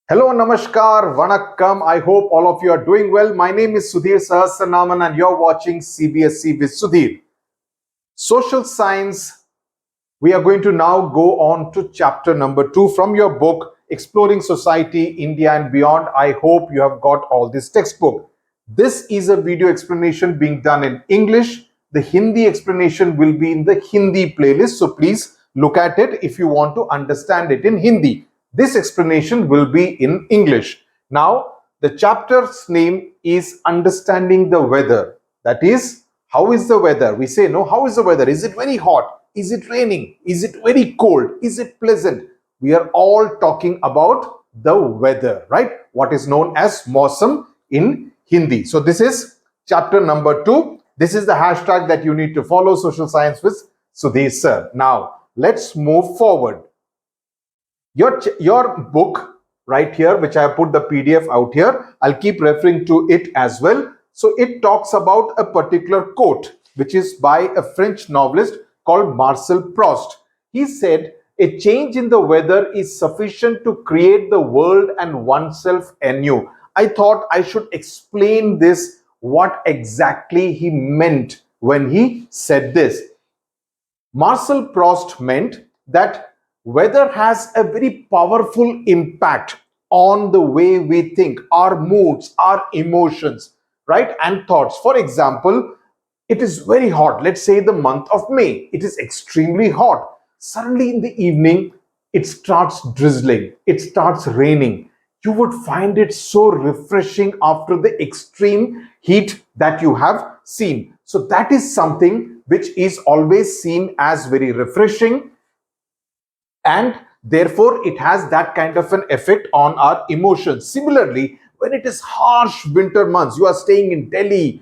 Hello, Namaskar, Vanakkam. I hope all of you are doing well. My name is Sudhir Sahasranaman and you're watching CBSE with Sudhir. Social science. We are going to now go on to chapter number 2 from your book, Exploring Society, India and Beyond. I hope you have got all this textbook. This is a video explanation being done in English. The Hindi explanation will be in the Hindi playlist. So please look at it if you want to understand it in Hindi. This explanation will be in English. Now, the chapter's name is Understanding the Weather. That is, how is the weather? We say, no, how is the weather? Is it very hot? Is it raining? Is it very cold? Is it pleasant? We are all talking about the weather, right? What is known as Mausam in Hindi. So this is chapter number 2. This is the hashtag that you need to follow, Social Science with Sudhir sir. Now, let's move forward. Your book right here, which I have put the PDF out here, I'll keep referring to it as well. So it talks about a particular quote, which is by a French novelist called Marcel Proust. He said, "A change in the weather is sufficient to create the world and oneself anew." I thought I should explain this, what exactly he meant when he said this. Marcel Proust meant that weather has a very powerful impact on the way we think, our moods, our emotions, right? And thoughts. For example, it is very hot. Let's say the month of May. It is extremely hot. Suddenly in the evening, it starts drizzling. It starts raining. You would find it so refreshing after the extreme heat that you have seen. So that is something which is always seen as very refreshing, and therefore it has that kind of an effect on our emotions. Similarly, when it is harsh winter months, you are staying in Delhi,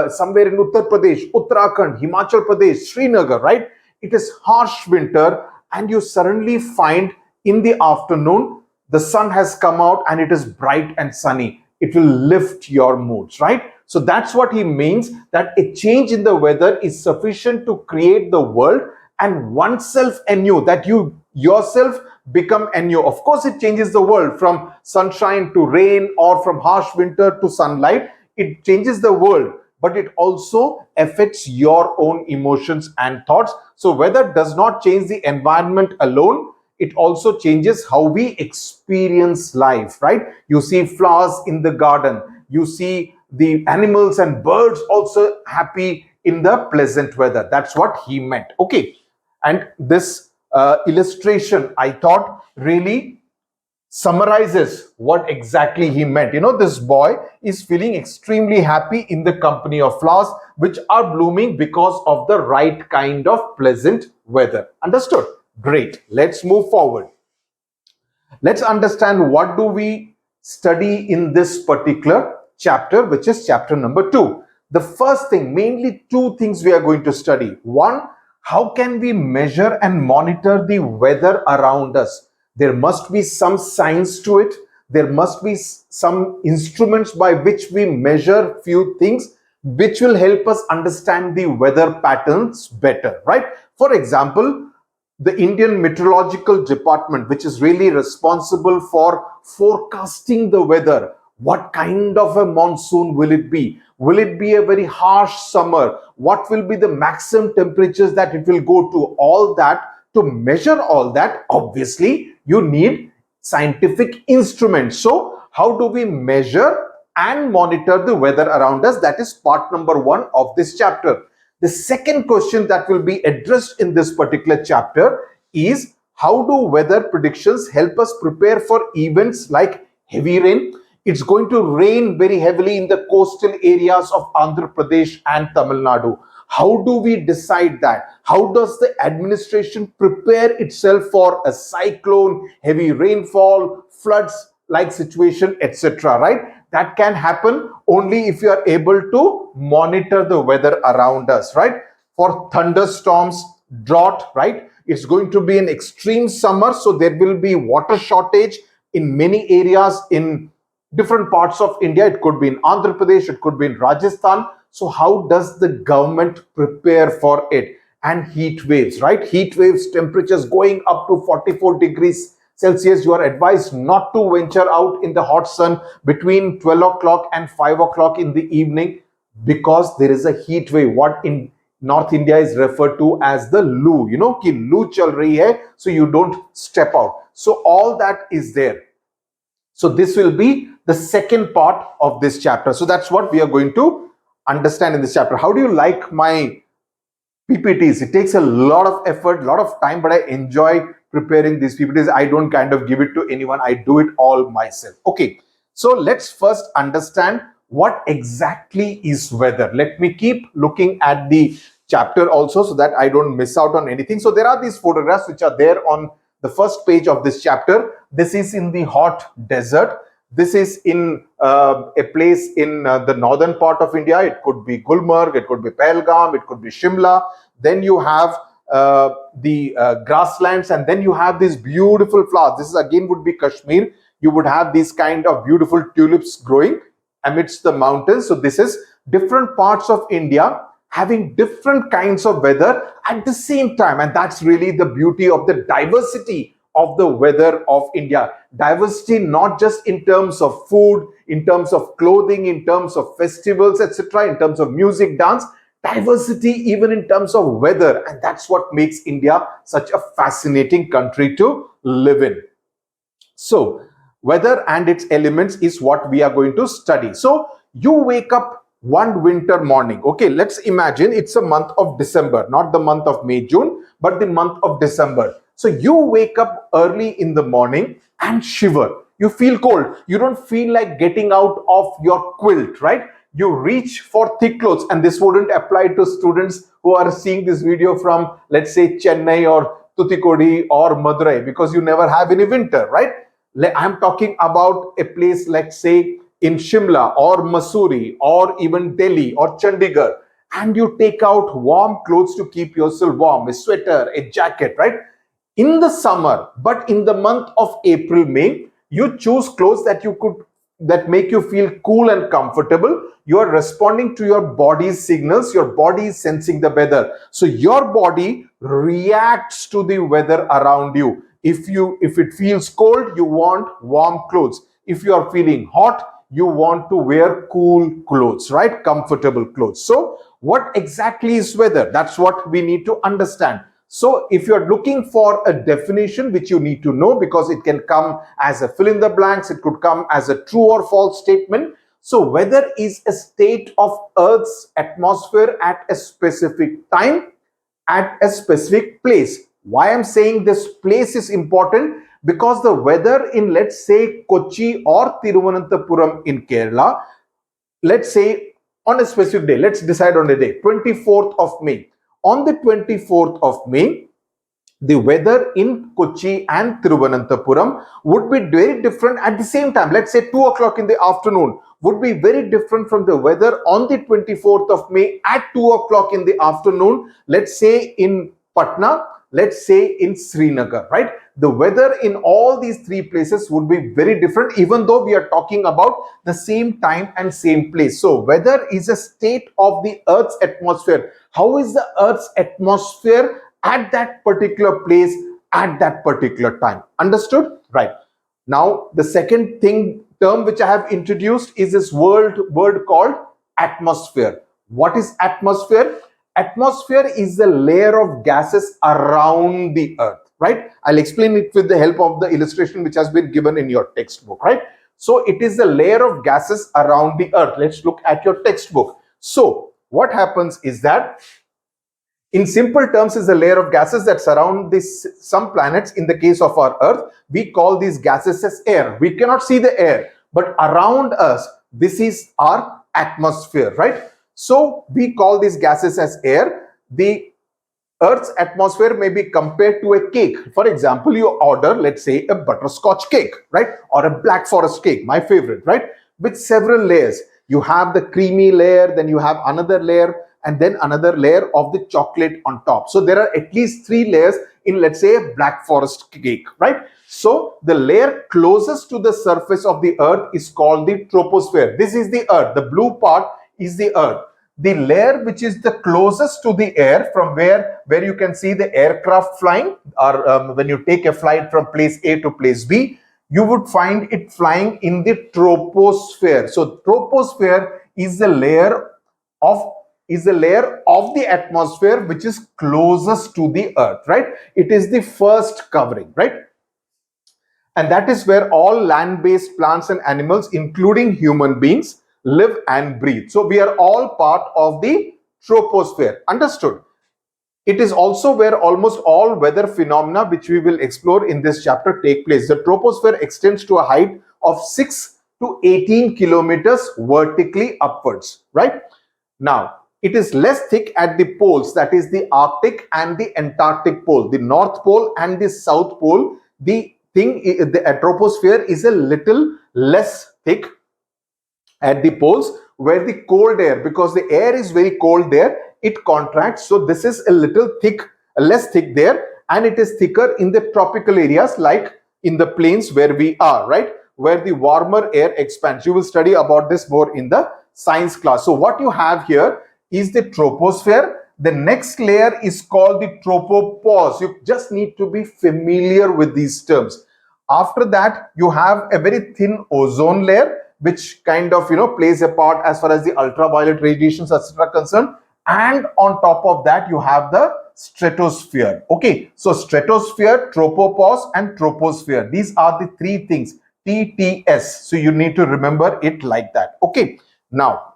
somewhere in Uttar Pradesh, Uttarakhand, Himachal Pradesh, Srinagar, right? It is harsh winter and you suddenly find in the afternoon the sun has come out and it is bright and sunny. It will lift your moods, right? So that's what he means, that a change in the weather is sufficient to create the world and oneself anew, that you yourself become anew. Of course, it changes the world from sunshine to rain or from harsh winter to sunlight. It changes the world, but it also affects your own emotions and thoughts. So weather does not change the environment alone. It also changes how we experience life, right? You see flowers in the garden. You see the animals and birds also happy in the pleasant weather. That's what he meant. Okay. And this illustration, I thought, really summarizes what exactly he meant. You know, this boy is feeling extremely happy in the company of flowers which are blooming because of the right kind of pleasant weather. Understood? Great. Let's move forward. Let's understand what do we study in this particular chapter, which is chapter number 2. The first thing, mainly two things we are going to study. One, how can we measure and monitor the weather around us? There must be some science to it. There must be some instruments by which we measure few things which will help us understand the weather patterns better, right? For example, the Indian Meteorological Department, which is really responsible for forecasting the weather. What kind of a monsoon will it be? Will it be a very harsh summer? What will be the maximum temperatures that it will go to? All that, to measure all that, obviously, you need scientific instruments. So, how do we measure and monitor the weather around us? That is part number 1 of this chapter. The second question that will be addressed in this particular chapter is, how do weather predictions help us prepare for events like heavy rain? It's going to rain very heavily in the coastal areas of Andhra Pradesh and Tamil Nadu. How do we decide that? How does the administration prepare itself for a cyclone, heavy rainfall, floods like situation, etc., right? That can happen only if you are able to monitor the weather around us, right? For thunderstorms, drought, right? It's going to be an extreme summer, so there will be water shortage in many areas in different parts of India. It could be in Andhra Pradesh, it could be in Rajasthan. So how does the government prepare for it? And heat waves, right? Heat waves, temperatures going up to 44 degrees Celsius. You are advised not to venture out in the hot sun between 12 o'clock and 5 o'clock in the evening, because there is a heat wave, what in North India is referred to as the loo. You know, ki loo chal rahi hai, so you don't step out. So all that is there. So this will be the second part of this chapter. So that's what we are going to understand in this chapter. How do you like my PPTs? It takes a lot of effort, a lot of time, but I enjoy preparing these PPTs. I don't kind of give it to anyone. I do it all myself. Okay. So let's first understand what exactly is weather. Let me keep looking at the chapter also so that I don't miss out on anything. So there are these photographs which are there on the first page of this chapter. This is in the hot desert. This is in a place in the northern part of India. It could be Gulmarg, it could be Pahalgam, it could be Shimla. Then you have the grasslands, and then you have these beautiful flowers. This is again would be Kashmir. You would have these kind of beautiful tulips growing amidst the mountains. So this is different parts of India having different kinds of weather at the same time. And that's really the beauty of the diversity of the weather of India. Diversity not just in terms of food, in terms of clothing, in terms of festivals, etc., in terms of music, dance, diversity even in terms of weather. And that's what makes India such a fascinating country to live in. So weather and its elements is what we are going to study. So you wake up one winter morning. Okay, let's imagine it's a month of December, not the month of May, June, but the month of December. So you wake up early in the morning and shiver. You feel cold. You don't feel like getting out of your quilt, right? You reach for thick clothes, and this wouldn't apply to students who are seeing this video from, let's say, Chennai or Tuticorin or Madurai, because you never have any winter, right? I'm talking about a place, let's say, in Shimla or Mussoorie or even Delhi or Chandigarh, and you take out warm clothes to keep yourself warm, a sweater, a jacket, right? In the summer, but in the month of April, May, you choose clothes that make you feel cool and comfortable. You are responding to your body's signals. Your body is sensing the weather. So your body reacts to the weather around you. If it feels cold, you want warm clothes. If you are feeling hot, you want to wear cool clothes, right? Comfortable clothes. So what exactly is weather? That's what we need to understand. So if you're looking for a definition, which you need to know because it can come as a fill in the blanks, it could come as a true or false statement. So weather is a state of Earth's atmosphere at a specific time, at a specific place. Why I'm saying this place is important? Because the weather in, let's say, Kochi or Thiruvananthapuram in Kerala, let's say on a specific day, let's decide on a day, 24th of May. On the 24th of May, the weather in Kochi and Thiruvananthapuram would be very different at the same time. Let's say 2 o'clock in the afternoon would be very different from the weather on the 24th of May at 2 o'clock in the afternoon, let's say in Patna, let's say in Srinagar, right? The weather in all these three places would be very different, even though we are talking about the same time and same place. So weather is a state of the Earth's atmosphere. How is the Earth's atmosphere at that particular place at that particular time? Understood? Right. Now, the second term which I have introduced is this word called atmosphere. What is atmosphere? Atmosphere is the layer of gases around the Earth, right? I'll explain it with the help of the illustration which has been given in your textbook, right? So it is the layer of gases around the Earth. Let's look at your textbook. So what happens is that, in simple terms, is the layer of gases that surround some planets. In the case of our Earth, we call these gases as air. We cannot see the air, but around us, this is our atmosphere, right? So we call these gases as air. The Earth's atmosphere may be compared to a cake. For example, you order, let's say, a butterscotch cake, right? Or a black forest cake, my favorite, right? With several layers. You have the creamy layer, then you have another layer, and then another layer of the chocolate on top. So there are at least 3 layers in, let's say, a black forest cake, right? So the layer closest to the surface of the Earth is called the troposphere. This is the Earth. The blue part is the Earth. the layer which is the closest to the air, from where you can see the aircraft flying, or when you take a flight from place A to place B, you would find it flying in the troposphere. So troposphere is the layer of the atmosphere which is closest to the earth, right? It is the first covering, right? And that is where all land-based plants and animals, including human beings, live and breathe. So we are all part of the troposphere. Understood? It is also where almost all weather phenomena, which we will explore in this chapter, take place. The troposphere extends to a height of 6 to 18 kilometers vertically upwards, right? Now, it is less thick at the poles, that is the Arctic and the Antarctic pole, the North Pole and the South Pole. The troposphere is a little less thick at the poles, where the cold air, because the air is very cold there, it contracts. So this is a little thick, less thick there, and it is thicker in the tropical areas, like in the plains where we are, right, where the warmer air expands. You will study about this more in the science class. So what you have here is the troposphere. The next layer is called the tropopause. You just need to be familiar with these terms. After that, you have a very thin ozone layer, which kind of plays a part as far as the ultraviolet radiations etc. are concerned. And on top of that, you have the stratosphere. Okay, so stratosphere, tropopause, and troposphere. These are the three things. TTS. So you need to remember it like that. Okay. Now,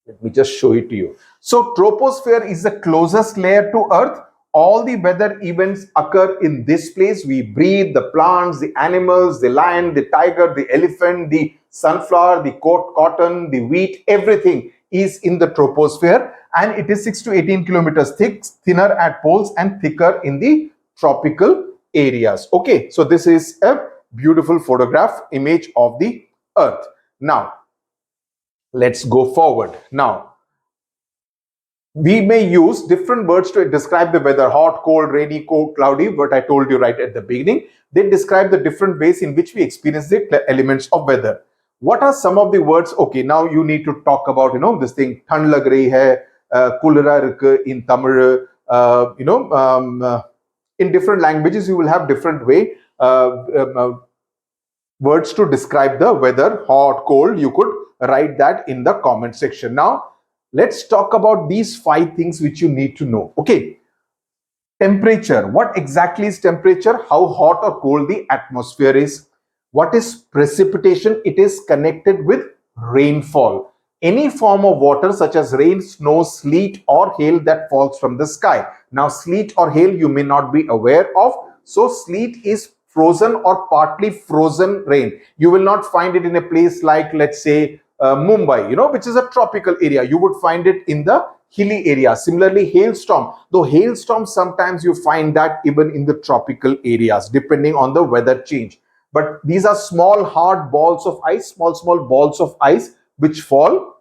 let me just show it to you. So troposphere is the closest layer to Earth. All the weather events occur in this place. We breathe, the plants, the animals, the lion, the tiger, the elephant, the sunflower, the cotton, the wheat, everything is in the troposphere, and it is 6 to 18 kilometers thick, thinner at poles and thicker in the tropical areas. Okay, so this is a beautiful photograph image of the Earth. Now, let's go forward. Now, we may use different words to describe the weather: hot, cold, rainy, cold, cloudy. What I told you right at the beginning, they describe the different ways in which we experience the elements of weather. What are some of the words? Okay, now you need to talk about this thing. Thand lag rahi hai, kulra irukku in Tamil. In different languages, you will have different way words to describe the weather. Hot, cold. You could write that in the comment section. Now, let's talk about these 5 things which you need to know. Okay. Temperature. What exactly is temperature? How hot or cold the atmosphere is. What is precipitation? It is connected with rainfall. Any form of water such as rain, snow, sleet or hail that falls from the sky. Now, sleet or hail you may not be aware of. So, sleet is frozen or partly frozen rain. You will not find it in a place like, let's say, Mumbai, which is a tropical area. You would find it in the hilly area. Similarly, hailstorm. Though hailstorm, sometimes you find that even in the tropical areas, depending on the weather change. But these are small, hard balls of ice, small balls of ice, which fall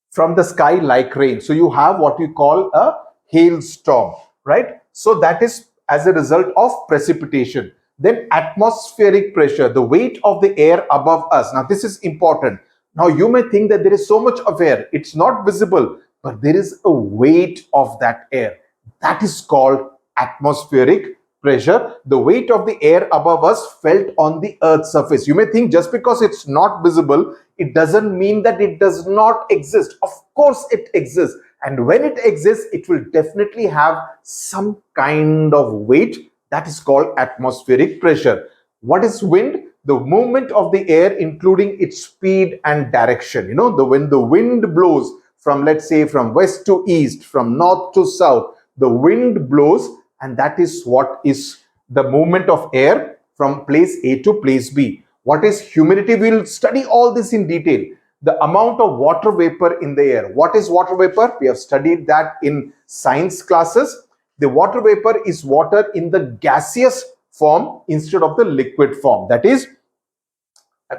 from the sky like rain. So you have what we call a hailstorm, right? So that is as a result of precipitation. Then atmospheric pressure, the weight of the air above us. Now, this is important. Now, you may think that there is so much of air. It's not visible, but there is a weight of that air. That is called atmospheric pressure. The weight of the air above us felt on the Earth's surface. You may think just because it's not visible, it doesn't mean that it does not exist. Of course, it exists. And when it exists, it will definitely have some kind of weight. That is called atmospheric pressure. What is wind? The movement of the air, including its speed and direction. When the wind blows from, let's say, from west to east, from north to south, the wind blows, and that is what is the movement of air from place A to place B. What is humidity? We'll study all this in detail. The amount of water vapor in the air. What is water vapor? We have studied that in science classes. The water vapor is water in the gaseous form instead of the liquid form. That is,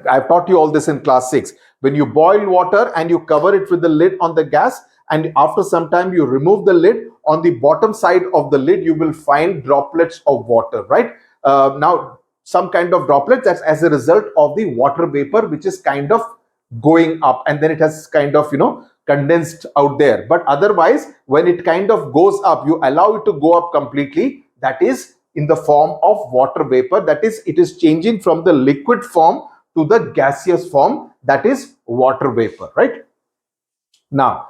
I've taught you all this in class 6. When you boil water and you cover it with the lid on the gas, and after some time you remove the lid, on the bottom side of the lid you will find droplets of water, right? Now, some kind of droplets, that's as a result of the water vapor, which is kind of going up, and then it has kind of condensed out there. But otherwise, when it kind of goes up, you allow it to go up completely. That is in the form of water vapor. That is, it is changing from the liquid form to the gaseous form. That is water vapor, right? Now,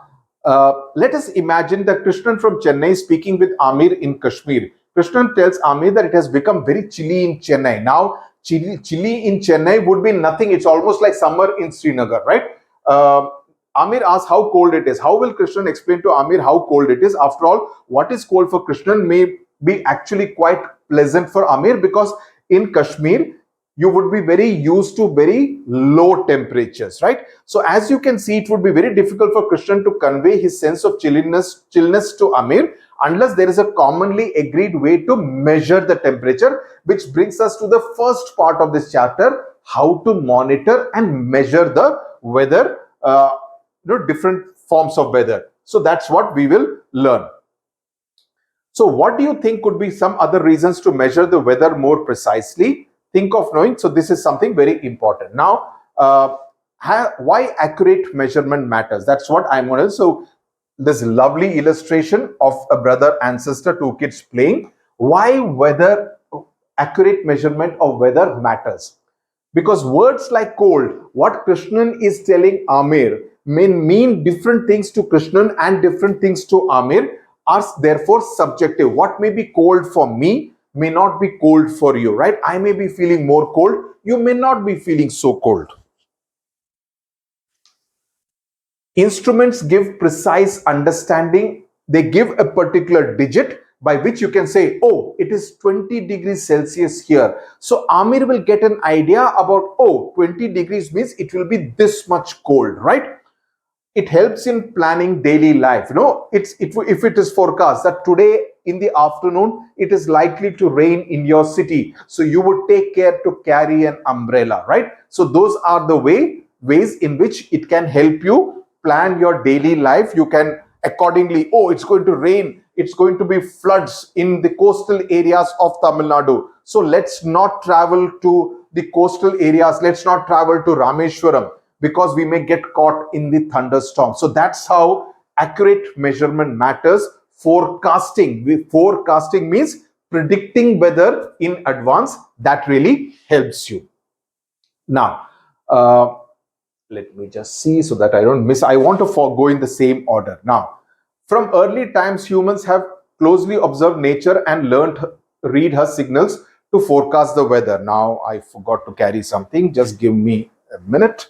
let us imagine that Krishnan from Chennai is speaking with Amir in Kashmir. Krishnan tells Amir that it has become very chilly in Chennai. Now, chilly in Chennai would be nothing. It's almost like summer in Srinagar, right? Amir asks how cold it is. How will Krishnan explain to Amir how cold it is? After all, what is cold for Krishnan may be actually quite pleasant for Amir, because in Kashmir, you would be very used to very low temperatures, right? So as you can see, it would be very difficult for Krishnan to convey his sense of chillness to Amir unless there is a commonly agreed way to measure the temperature, which brings us to the first part of this chapter, how to monitor and measure the weather, different forms of weather. So that's what we will learn. So what do you think could be some other reasons to measure the weather more precisely? Think of knowing. So this is something very important. Now, why accurate measurement matters? That's what I'm going to. So this lovely illustration of a brother and sister, two kids playing. Why accurate measurement of weather matters? Because words like cold, what Krishnan is telling Amir, may mean different things to Krishnan and different things to Amir, are therefore subjective. What may be cold for me may not be cold for you, right? I may be feeling more cold, you may not be feeling so cold. Instruments give precise understanding. They give a particular digit by which you can say, oh, it is 20 degrees Celsius here. So Amir will get an idea about, oh, 20 degrees means it will be this much cold, right? It helps in planning daily life. If it is forecast that today in the afternoon it is likely to rain in your city, so you would take care to carry an umbrella, right? So those are the ways in which it can help you plan your daily life. You can accordingly, oh, it's going to rain, it's going to be floods in the coastal areas of Tamil Nadu, so let's not travel to the coastal areas, let's not travel to Rameshwaram, because we may get caught in the thunderstorm. So that's how accurate measurement matters. Forecasting means predicting weather in advance. That really helps you. Now, let me just see so that I don't miss. I want to go in the same order. Now, from early times, humans have closely observed nature and learned read her signals to forecast the weather. Now, I forgot to carry something. Just give me a minute.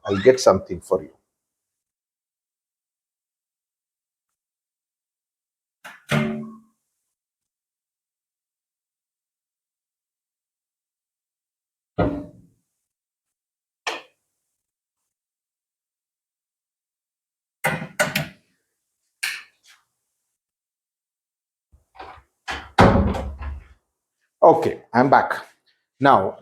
I'll get something for you. Okay, I'm back. Now,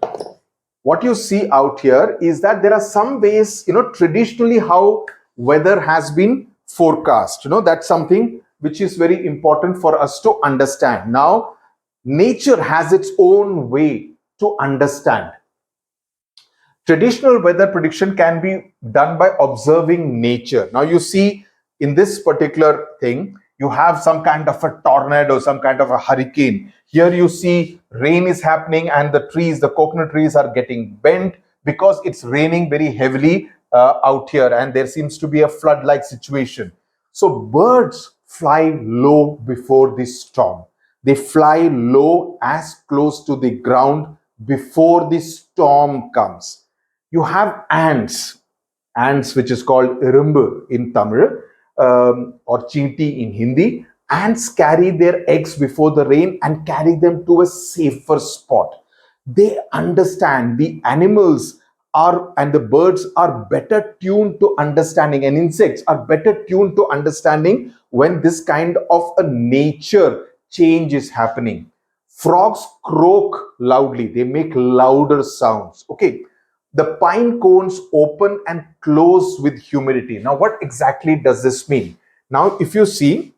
what you see out here is that there are some ways, traditionally how weather has been forecast. That's something which is very important for us to understand. Now, nature has its own way to understand. Traditional weather prediction can be done by observing nature. Now, you see in this particular thing, you have some kind of a tornado, some kind of a hurricane. Here you see rain is happening and the coconut trees are getting bent because it's raining very heavily out here, and there seems to be a flood-like situation. So birds fly low before the storm. They fly low as close to the ground before the storm comes. You have ants which is called irumbu in Tamil, or chinti in Hindi. Ants carry their eggs before the rain and carry them to a safer spot. They understand. The animals and the birds are better tuned to understanding, and insects are better tuned to understanding when this kind of a nature change is happening. Frogs croak loudly. They make louder sounds. Okay. The pine cones open and close with humidity. Now, what exactly does this mean? Now, if you see,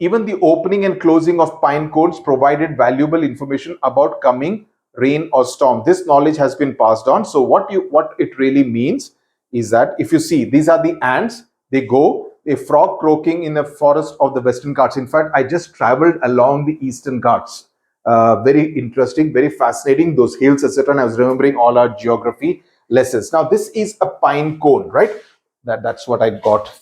even the opening and closing of pine cones provided valuable information about coming rain or storm. This knowledge has been passed on. So what it really means is that if you see, these are the ants. They go, a frog croaking in a forest of the Western Ghats. In fact, I just traveled along the Eastern Ghats. Very interesting, very fascinating, those hills, etc. And I was remembering all our geography lessons. Now, this is a pine cone, right? That's what I got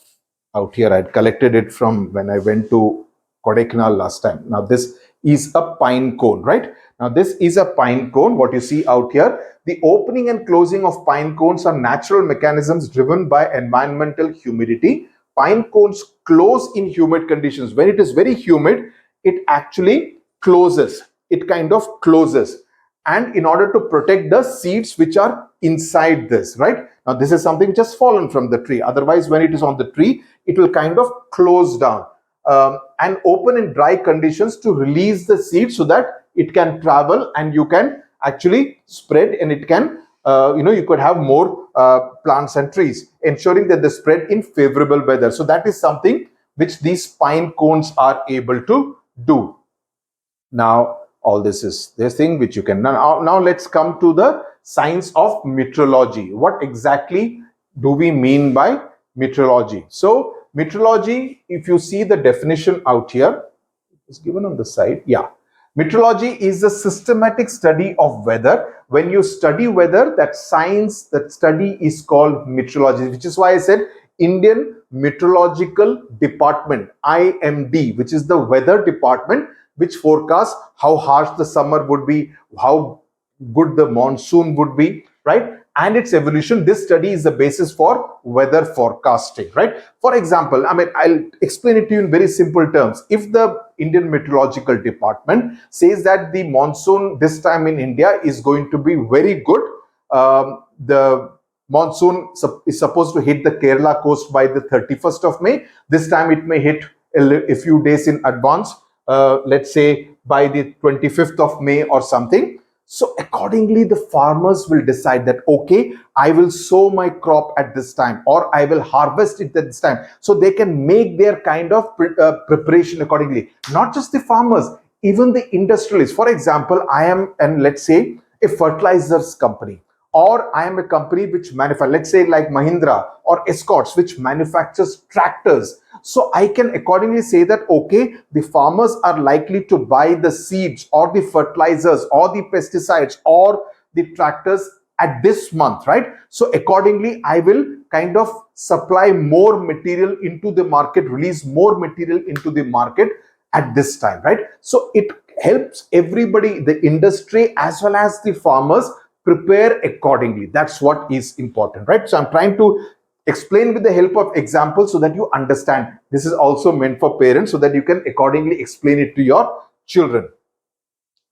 out here. I'd collected it from when I went to Kodaikanal last time. Now, this is a pine cone, right? Now, this is a pine cone, what you see out here. The opening and closing of pine cones are natural mechanisms driven by environmental humidity. Pine cones close in humid conditions. When it is very humid, it actually closes. It kind of closes. And in order to protect the seeds which are inside this, right? Now, this is something just fallen from the tree. Otherwise, when it is on the tree, it will kind of close down and open in dry conditions to release the seed so that it can travel and you can actually spread, and it can, you could have more plants and trees, ensuring that they spread in favorable weather. So that is something which these pine cones are able to do. Now, all this is this thing which you can. Now let's come to the science of meteorology. What exactly do we mean by meteorology? So, meteorology, if you see the definition out here, it's given on the side. Yeah. Meteorology is a systematic study of weather. When you study weather, that science, that study is called meteorology, which is why I said Indian Meteorological Department, IMD, which is the weather department, which forecasts how harsh the summer would be, how good the monsoon would be, right? And its evolution. This study is the basis for weather forecasting, right? For example, I'll explain it to you in very simple terms. If the Indian Meteorological Department says that the monsoon this time in India is going to be very good, the monsoon is supposed to hit the Kerala coast by the 31st of May. This time it may hit a few days in advance, let's say by the 25th of May or something. So accordingly, the farmers will decide that, okay, I will sow my crop at this time, or I will harvest it at this time. So they can make their kind of preparation accordingly. Not just the farmers, even the industrialists. For example, I am, and let's say, a fertilizers company, or I am a company which manufactures, let's say like Mahindra or Escorts, which manufactures tractors. So I can accordingly say that, okay, the farmers are likely to buy the seeds or the fertilizers or the pesticides or the tractors at this month, right? So accordingly, I will kind of supply more material into the market, release more material into the market at this time, right? So it helps everybody, the industry as well as the farmers, prepare accordingly. That's what is important, right? So I'm trying to explain with the help of examples so that you understand. This is also meant for parents so that you can accordingly explain it to your children.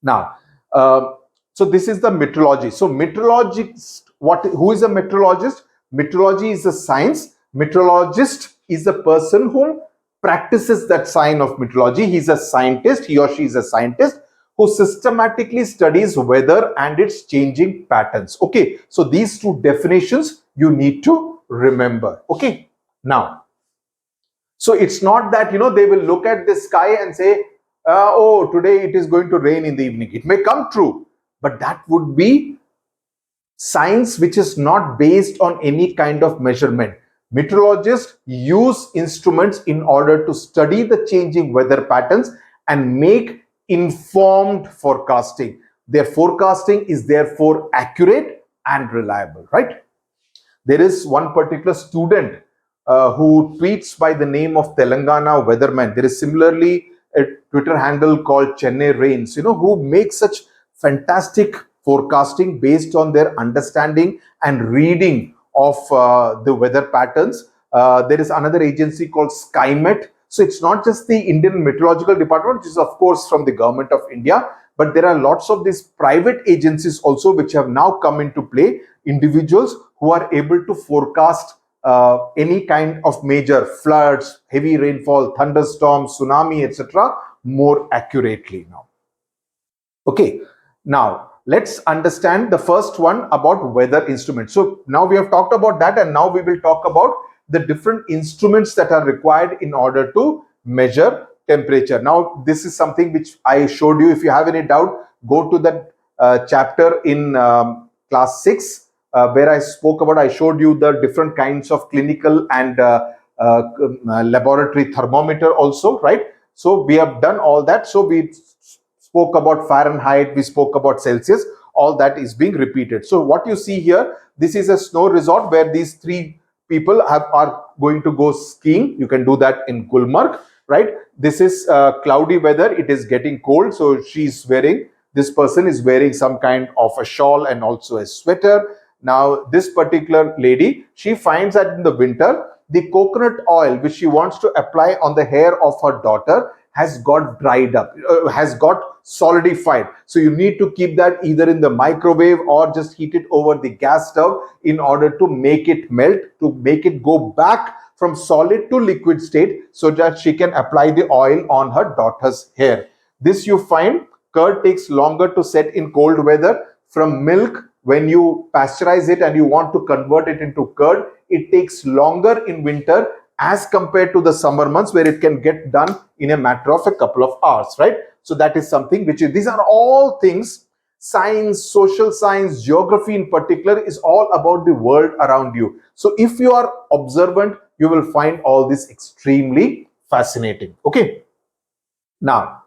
Now, so this is the meteorology. So meteorologist, who is a meteorologist? Meteorology is a science. Meteorologist is a person who practices that science of meteorology. He's a scientist. He or she is a scientist who systematically studies weather and its changing patterns. Okay, so these two definitions you need to remember. Okay, now, so it's not that, they will look at the sky and say, oh, today it is going to rain in the evening. It may come true, but that would be science which is not based on any kind of measurement. Meteorologists use instruments in order to study the changing weather patterns and make informed forecasting. Their forecasting is therefore accurate and reliable, right? There is one particular student who tweets by the name of Telangana Weatherman. There is similarly a Twitter handle called Chennai Rains, who makes such fantastic forecasting based on their understanding and reading of the weather patterns. There is another agency called SkyMet. So it's not just the Indian Meteorological Department, which is of course from the government of India, but there are lots of these private agencies also which have now come into play, individuals who are able to forecast any kind of major floods, heavy rainfall, thunderstorms, tsunami, etc. more accurately now. Okay, now let's understand the first one about weather instruments. So now we have talked about that, and now we will talk about the different instruments that are required in order to measure temperature. Now, this is something which I showed you. If you have any doubt, go to that chapter in class 6, where I spoke about, I showed you the different kinds of clinical and laboratory thermometer also, right? So we have done all that. So we spoke about Fahrenheit, we spoke about Celsius, all that is being repeated. So what you see here, this is a snow resort where these three people are going to go skiing. You can do that in Gulmarg, right? This is cloudy weather, it is getting cold, so this person is wearing some kind of a shawl and also a sweater. Now this particular lady, she finds that in the winter, the coconut oil which she wants to apply on the hair of her daughter has got dried up, has got solidified. So you need to keep that either in the microwave or just heat it over the gas stove in order to make it melt, to make it go back from solid to liquid state, so that she can apply the oil on her daughter's hair. This you find, curd takes longer to set in cold weather. From milk, when you pasteurize it and you want to convert it into curd, it takes longer in winter as compared to the summer months, where it can get done in a matter of a couple of hours, right? So that is something which is, these are all things, science, social science, geography in particular is all about the world around you. So if you are observant, you will find all this extremely fascinating. Okay. Now,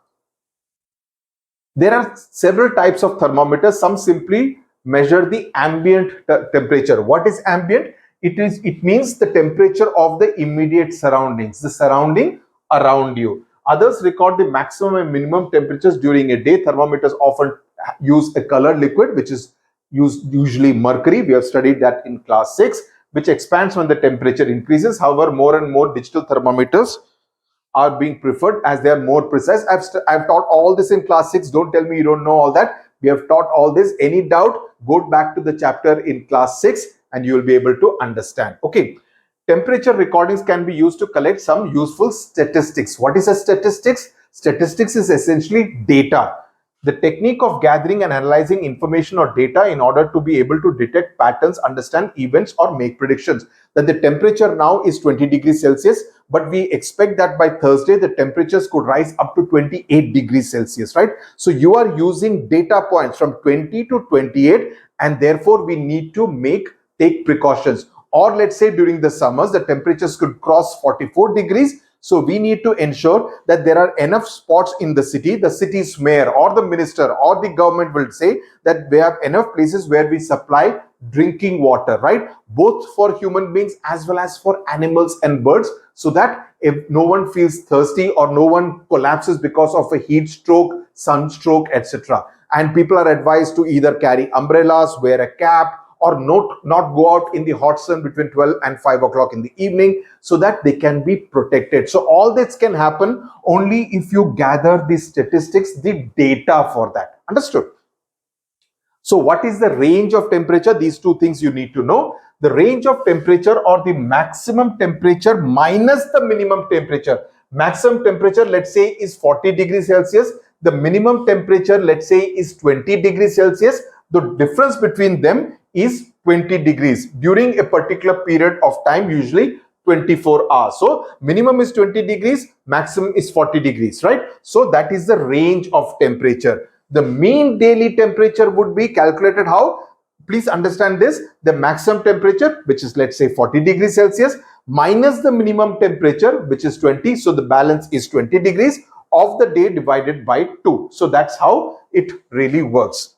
there are several types of thermometers. Some simply measure the ambient temperature. What is ambient? It means the temperature of the immediate surroundings, the surrounding around you. Others record the maximum and minimum temperatures during a day. Thermometers often use a colored liquid, which is usually mercury. We have studied that in class 6, which expands when the temperature increases. However, more and more digital thermometers are being preferred as they are more precise. I've taught all this in class 6. Don't tell me you don't know all that. We have taught all this. Any doubt, go back to the chapter in class 6 and you will be able to understand. Okay. Temperature recordings can be used to collect some useful statistics. What is a statistics? Statistics is essentially data. The technique of gathering and analyzing information or data in order to be able to detect patterns, understand events, or make predictions. That the temperature now is 20 degrees Celsius, but we expect that by Thursday, the temperatures could rise up to 28 degrees Celsius, right? So you are using data points from 20 to 28, and therefore we need to take precautions. Or let's say during the summers, the temperatures could cross 44 degrees. So we need to ensure that there are enough spots in the city. The city's mayor or the minister or the government will say that we have enough places where we supply drinking water, right? Both for human beings as well as for animals and birds, so that if no one feels thirsty or no one collapses because of a heat stroke, sunstroke, etc. And people are advised to either carry umbrellas, wear a cap, or not go out in the hot sun between 12 and 5 o'clock in the evening, so that they can be protected. So all this can happen only if you gather the statistics, the data for that. Understood? So what is the range of temperature? These two things you need to know. The range of temperature, or the maximum temperature minus the minimum temperature. Maximum temperature, let's say, is 40 degrees Celsius. The minimum temperature, let's say, is 20 degrees Celsius. The difference between them is 20 degrees during a particular period of time, usually 24 hours. So minimum is 20 degrees, maximum is 40 degrees, right? So that is the range of temperature. The mean daily temperature would be calculated how? Please understand this. The maximum temperature, which is let's say 40 degrees Celsius, minus the minimum temperature, which is 20. So the balance is 20 degrees of the day divided by 2. So that's how it really works.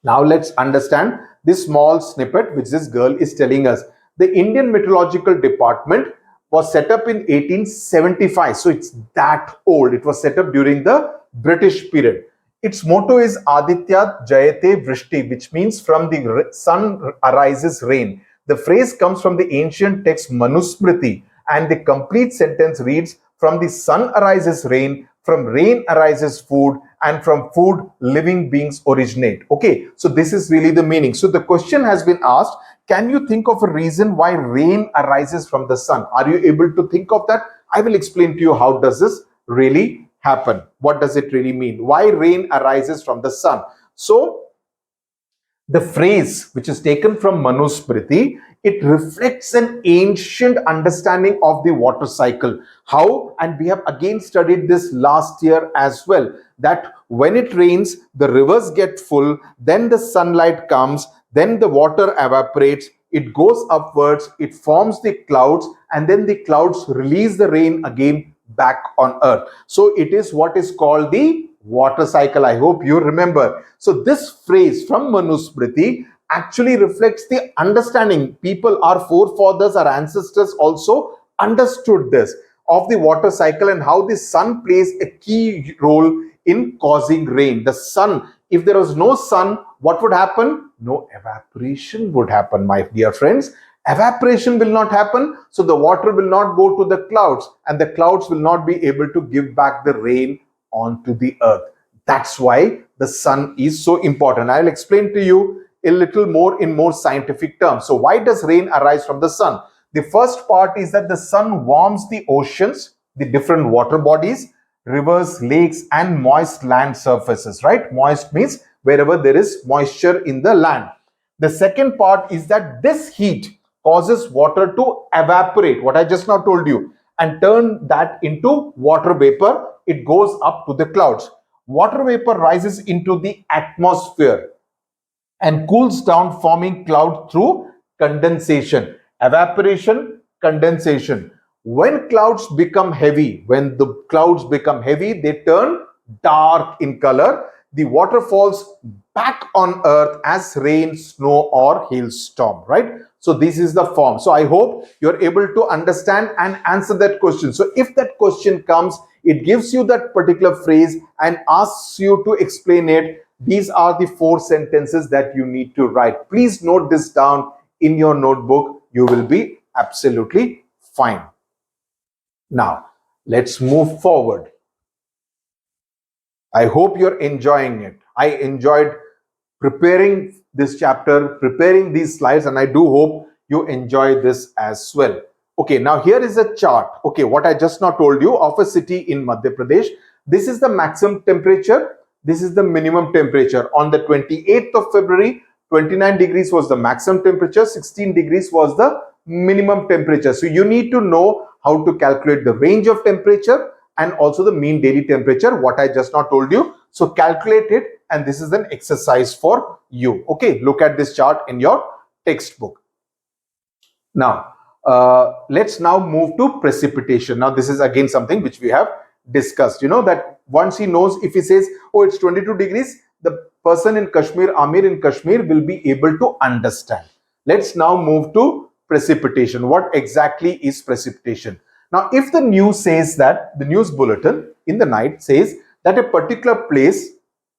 Now let's understand this small snippet which this girl is telling us. The Indian Meteorological Department was set up in 1875. So it's that old. It was set up during the British period. Its motto is Aditya Jayate Vrishti, which means from the sun arises rain. The phrase comes from the ancient text Manusmriti, and the complete sentence reads, from the sun arises rain, from rain arises food, and from food living beings originate. Okay, so this is really the meaning. So the question has been asked, can you think of a reason why rain arises from the sun? Are you able to think of that? I will explain to you how does this really happen. What does it really mean? Why rain arises from the sun? So the phrase which is taken from Manusmriti, it reflects an ancient understanding of the water cycle. How? And we have again studied this last year as well, that when it rains, the rivers get full, then the sunlight comes, then the water evaporates, it goes upwards, it forms the clouds, and then the clouds release the rain again back on earth. So it is what is called the water cycle. I hope you remember. So this phrase from Manusmriti actually reflects the understanding. People, our forefathers, our ancestors also understood this of the water cycle and how the sun plays a key role in causing rain. The sun, if there was no sun, what would happen? No evaporation would happen, my dear friends. Evaporation will not happen, so the water will not go to the clouds, and the clouds will not be able to give back the rain onto the earth. That's why the sun is so important. I'll explain to you a little more in more scientific terms. So why does rain arise from the sun? The first part is that the sun warms the oceans, the different water bodies, rivers, lakes, and moist land surfaces, right? Moist means wherever there is moisture in the land. The second part is that this heat causes water to evaporate, what I just now told you, and turn that into water vapor. It goes up to the clouds. Water vapor rises into the atmosphere and cools down, forming cloud through condensation. Evaporation, condensation. When the clouds become heavy, they turn dark in color. The water falls back on earth as rain, snow, or hailstorm, right? So this is the form. So I hope you're able to understand and answer that question. So if that question comes, it gives you that particular phrase and asks you to explain it. These are the four sentences that you need to write. Please note this down in your notebook. You will be absolutely fine. Now, let's move forward. I hope you're enjoying it. I enjoyed preparing this chapter, preparing these slides, and I do hope you enjoy this as well. Okay, now here is a chart. Okay, what I just now told you of a city in Madhya Pradesh. This is the maximum temperature. This is the minimum temperature. On the 28th of February, 29 degrees was the maximum temperature, 16 degrees was the minimum temperature. So you need to know how to calculate the range of temperature and also the mean daily temperature, what I just now told you. So calculate it, and this is an exercise for you. Okay, look at this chart in your textbook. Now, let's now move to precipitation. Now, this is again something which we have discussed. You know that once he knows, if he says, oh, it's 22 degrees, the person in Kashmir, Amir in Kashmir, will be able to understand. Let's now move to precipitation. What exactly is precipitation? Now, if the news says that, the news bulletin in the night says that a particular place,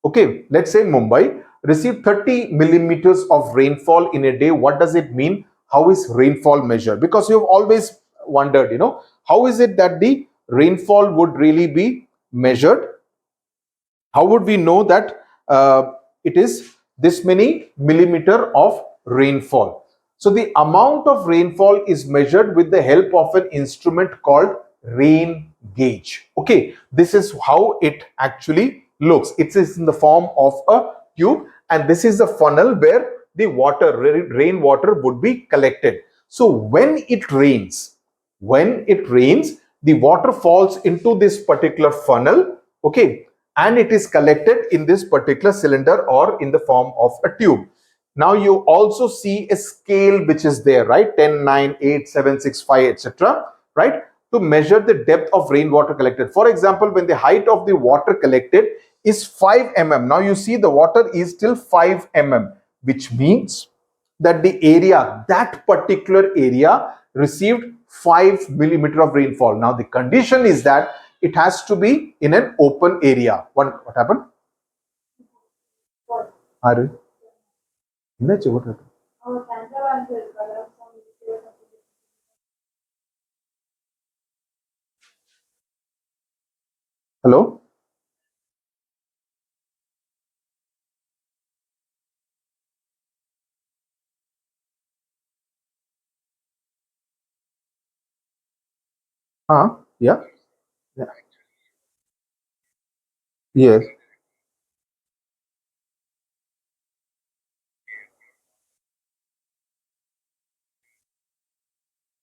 okay, let's say Mumbai, received 30 millimeters of rainfall in a day, what does it mean? How is rainfall measured? Because you've always wondered, how is it that the rainfall would really be measured? How would we know that it is this many millimeter of rainfall? So the amount of rainfall is measured with the help of an instrument called rain gauge. Okay, this is how it actually looks. It is in the form of a tube, and this is the funnel where the rainwater would be collected. So when it rains, the water falls into this particular funnel, okay, and it is collected in this particular cylinder or in the form of a tube. Now you also see a scale which is there, right? 10, 9, 8, 7, 6, 5, etc., right? To measure the depth of rainwater collected. For example, when the height of the water collected is 5 mm, now you see the water is still 5 mm, which means that that particular area received 5 millimeter of rainfall. Now the condition is that it has to be in an open area. What happened? Are what happened? Hello? Yeah. Yeah. Yes.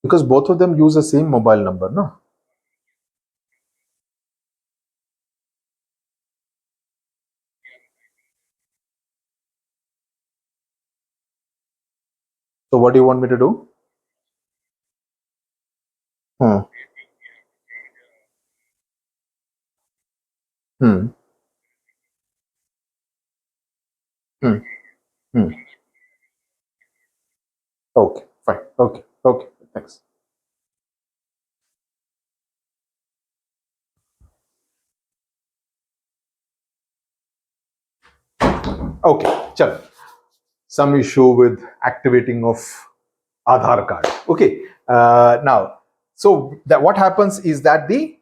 Because both of them use the same mobile number, no? So what do you want me to do? Hmm. Hmm. Hmm. Hmm. Okay, fine. Okay, okay, thanks. Okay, chalo. Some issue with activating of Aadhaar card. Okay, now, so that what happens is that the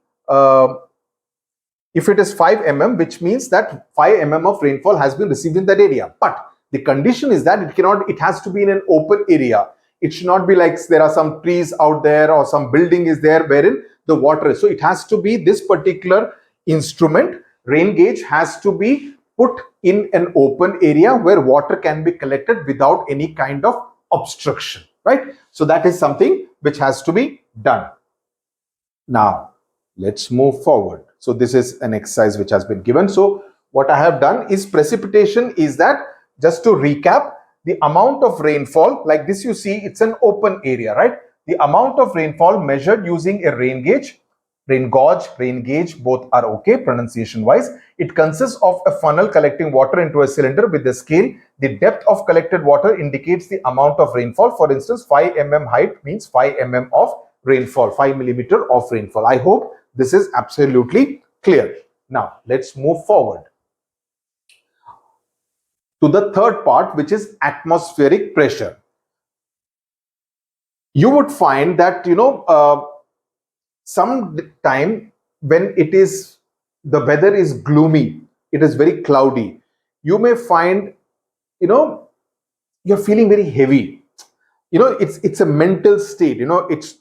if it is 5 mm, which means that 5 mm of rainfall has been received in that area. But the condition is that it has to be in an open area. It should not be like there are some trees out there or some building is there wherein the water is. So it has to be this particular instrument, rain gauge, has to be put in an open area where water can be collected without any kind of obstruction, right? So that is something which has to be done. Now, let's move forward. So this is an exercise which has been given. So what I have done is precipitation is that, just to recap, the amount of rainfall, like this you see, it's an open area, right? The amount of rainfall measured using a rain gauge, rain gauge, both are okay pronunciation wise. It consists of a funnel collecting water into a cylinder with a scale. The depth of collected water indicates the amount of rainfall. For instance, 5 mm height means 5 mm of rainfall, 5 millimeter of rainfall. I hope this is absolutely clear. Now let's move forward to the third part, which is atmospheric pressure. You would find that some time when the weather is gloomy, it is very cloudy, you may find, you know you're feeling very heavy. It's a mental state. It's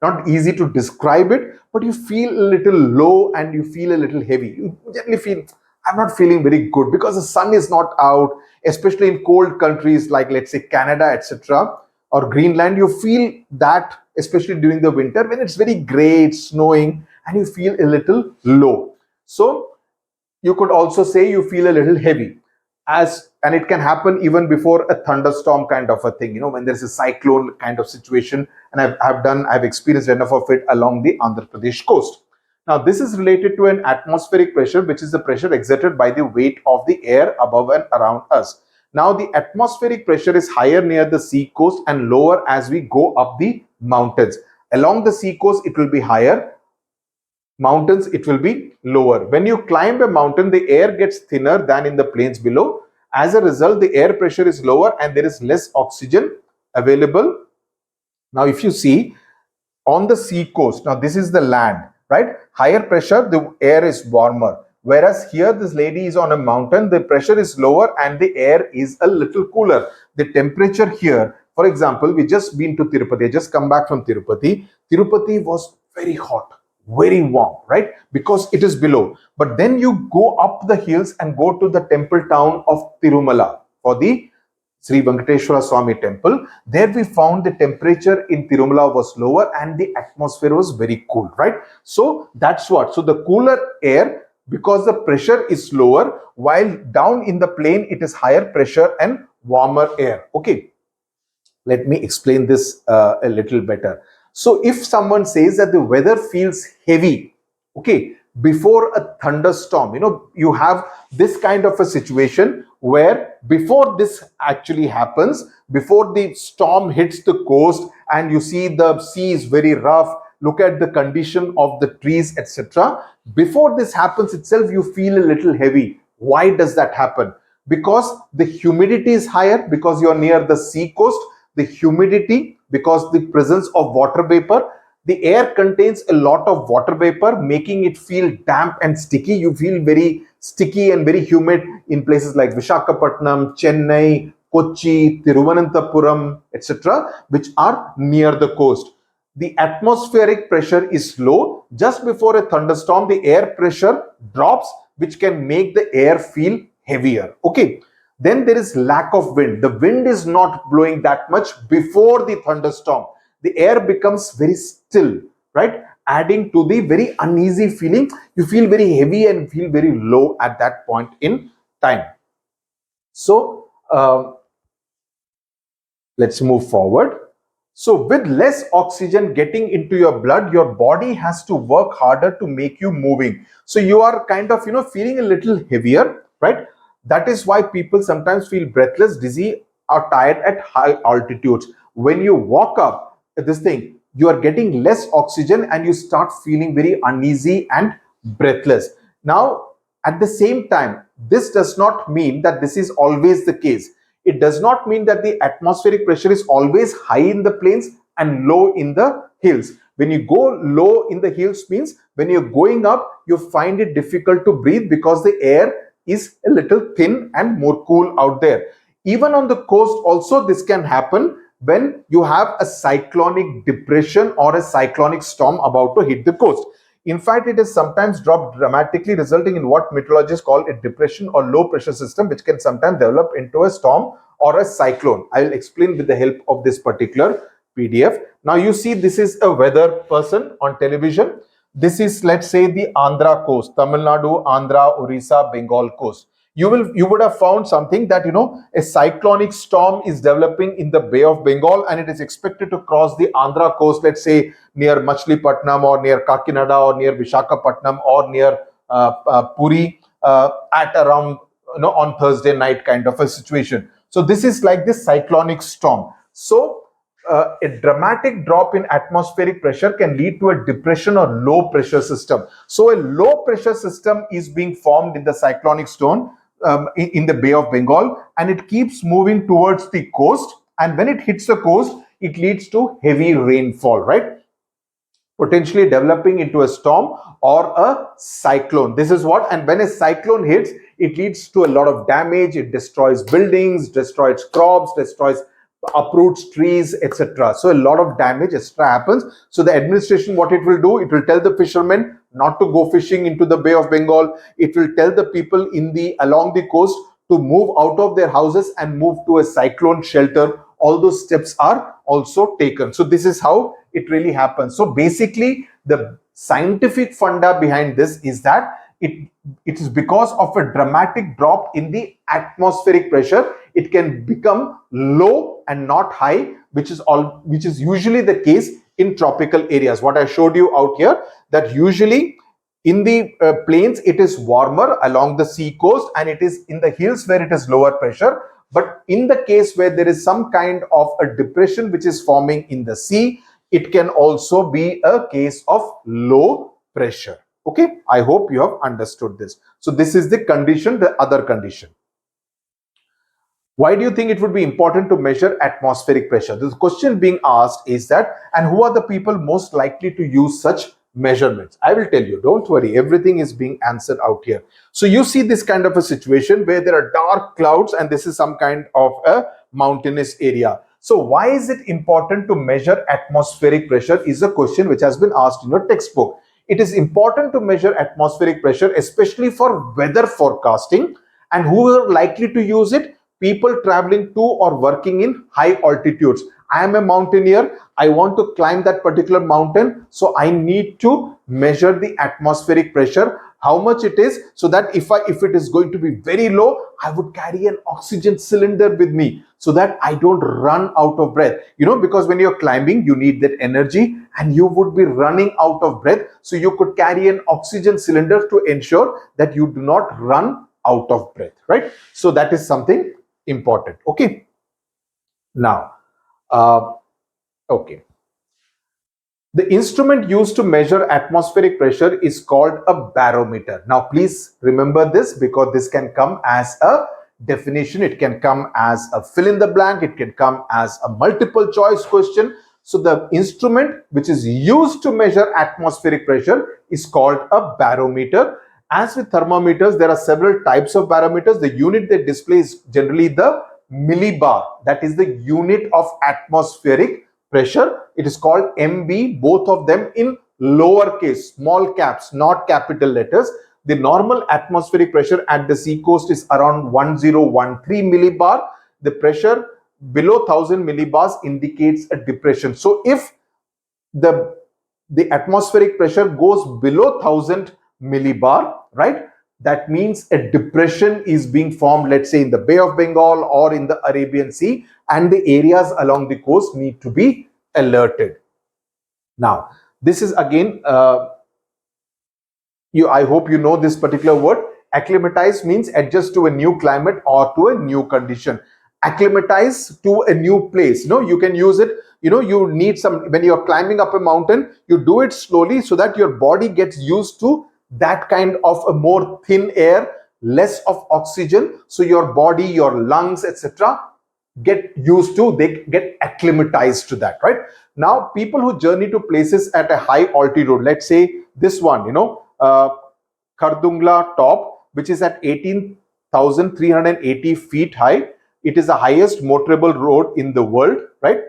not easy to describe it, but you feel a little low and you feel a little heavy. You generally feel, I'm not feeling very good because the sun is not out, especially in cold countries like, let's say, Canada, etc., or Greenland. You feel that especially during the winter when it's very gray, it's snowing, and you feel a little low. So you could also say you feel a little heavy, and it can happen even before a thunderstorm kind of a thing, when there's a cyclone kind of situation. And I've experienced enough of it along the Andhra Pradesh coast. Now this is related to an atmospheric pressure, which is the pressure exerted by the weight of the air above and around us. Now the atmospheric pressure is higher near the sea coast and lower as we go up the mountains. Along the sea coast it will be higher, mountains it will be lower. When you climb a mountain, the air gets thinner than in the plains below. As a result, the air pressure is lower and there is less oxygen available. Now if you see on the sea coast, now this is the land, right? Higher pressure, the air is warmer, whereas here this lady is on a mountain, the pressure is lower and the air is a little cooler. The temperature here, for example, we just been to Tirupati, I just come back from Tirupati was very hot, very warm, right? Because it is below. But then you go up the hills and go to the temple town of Tirumala for the Sri Venkateshwara Swami temple. There we found the temperature in Tirumala was lower and the atmosphere was very cool, right? So that's what. So the cooler air, because the pressure is lower, while down in the plain it is higher pressure and warmer air. Okay, let me explain this a little better. So if someone says that the weather feels heavy, okay, before a thunderstorm, you have this kind of a situation where before this actually happens, before the storm hits the coast and you see the sea is very rough, look at the condition of the trees, etc. Before this happens itself, you feel a little heavy. Why does that happen? Because the humidity is higher, because you are near the sea coast. The humidity, because the presence of water vapor, the air contains a lot of water vapor, making it feel damp and sticky. You feel very sticky and very humid in places like Vishakhapatnam, Chennai, Kochi, Thiruvananthapuram, etc., which are near the coast. The atmospheric pressure is low. Just before a thunderstorm, the air pressure drops, which can make the air feel heavier. Okay. Then there is lack of wind. The wind is not blowing that much before the thunderstorm. The air becomes very still, right? Adding to the very uneasy feeling. You feel very heavy and feel very low at that point in time. So, Let's move forward. So with less oxygen getting into your blood, your body has to work harder to make you moving. So you are kind of, feeling a little heavier, right? That is why people sometimes feel breathless, dizzy, or tired at high altitudes. When you walk up this thing, you are getting less oxygen and you start feeling very uneasy and breathless. Now, at the same time, this does not mean that this is always the case. It does not mean that the atmospheric pressure is always high in the plains and low in the hills. When you go low in the hills means when you're going up, you find it difficult to breathe because the air is a little thin and more cool out there. Even on the coast also this can happen when you have a cyclonic depression or a cyclonic storm about to hit the coast. In fact, it is sometimes dropped dramatically, resulting in what meteorologists call a depression or low pressure system, which can sometimes develop into a storm or a cyclone. I will explain with the help of this particular PDF. Now you see this is a weather person on television. This is, let's say, the Andhra coast, Tamil Nadu, Andhra, Orissa, Bengal coast. You would have found something that a cyclonic storm is developing in the Bay of Bengal and it is expected to cross the Andhra coast, let's say near Machilipatnam or near Kakinada or near Vishakhapatnam or near Puri at around on Thursday night kind of a situation. So this is like this cyclonic storm. So a dramatic drop in atmospheric pressure can lead to a depression or low pressure system. So a low pressure system is being formed in the cyclonic storm in the Bay of Bengal, and it keeps moving towards the coast. And when it hits the coast, it leads to heavy rainfall, right? Potentially developing into a storm or a cyclone. This is what, and when a cyclone hits, it leads to a lot of damage. It destroys buildings, destroys crops, destroys uproots trees, etc. So a lot of damage extra happens. So the administration, what it will do, it will tell the fishermen not to go fishing into the Bay of Bengal. It will tell the people along the coast to move out of their houses and move to a cyclone shelter. All those steps are also taken. So this is how it really happens. So basically, the scientific funda behind this is that it is because of a dramatic drop in the atmospheric pressure. It can become low and not high, which is usually the case in tropical areas. What I showed you out here, that usually in the plains it is warmer along the sea coast, and it is in the hills where it is lower pressure. But in the case where there is some kind of a depression which is forming in the sea, it can also be a case of low pressure. Okay, I hope you have understood this. So this is the condition, the other condition. Why do you think it would be important to measure atmospheric pressure? The question being asked is that, and who are the people most likely to use such measurements? I will tell you, don't worry, everything is being answered out here. So you see this kind of a situation where there are dark clouds and this is some kind of a mountainous area. So why is it important to measure atmospheric pressure is a question which has been asked in your textbook. It is important to measure atmospheric pressure, especially for weather forecasting. And who are likely to use it? People traveling to or working in high altitudes. I am a mountaineer. I want to climb that particular mountain. So I need to measure the atmospheric pressure, how much it is, so that if it is going to be very low, I would carry an oxygen cylinder with me so that I don't run out of breath. Because when you're climbing, you need that energy and you would be running out of breath. So you could carry an oxygen cylinder to ensure that you do not run out of breath, right? So that is something important. Okay. Now, okay. The instrument used to measure atmospheric pressure is called a barometer. Now, please remember this because this can come as a definition. It can come as a fill in the blank. It can come as a multiple choice question. So the instrument which is used to measure atmospheric pressure is called a barometer. As with thermometers, there are several types of barometers. The unit they display is generally the millibar. That is the unit of atmospheric pressure. It is called MB, both of them in lowercase, small caps, not capital letters. The normal atmospheric pressure at the sea coast is around 1013 millibar. The pressure below 1000 millibars indicates a depression. So if the atmospheric pressure goes below 1000 millibar, right, that means a depression is being formed, let's say in the Bay of Bengal or in the Arabian Sea, and the areas along the coast need to be alerted. Now, this is again, I hope you know this particular word. Acclimatize means adjust to a new climate or to a new condition. Acclimatize to a new place. You can use it. You need some, when you're climbing up a mountain, you do it slowly so that your body gets used to that kind of a more thin air, less of oxygen. So your body, your lungs, etc., get used to, they get acclimatized to that, right? Now, people who journey to places at a high altitude, let's say this one, Khardungla top, which is at 18,380 feet high. It is the highest motorable road in the world, right?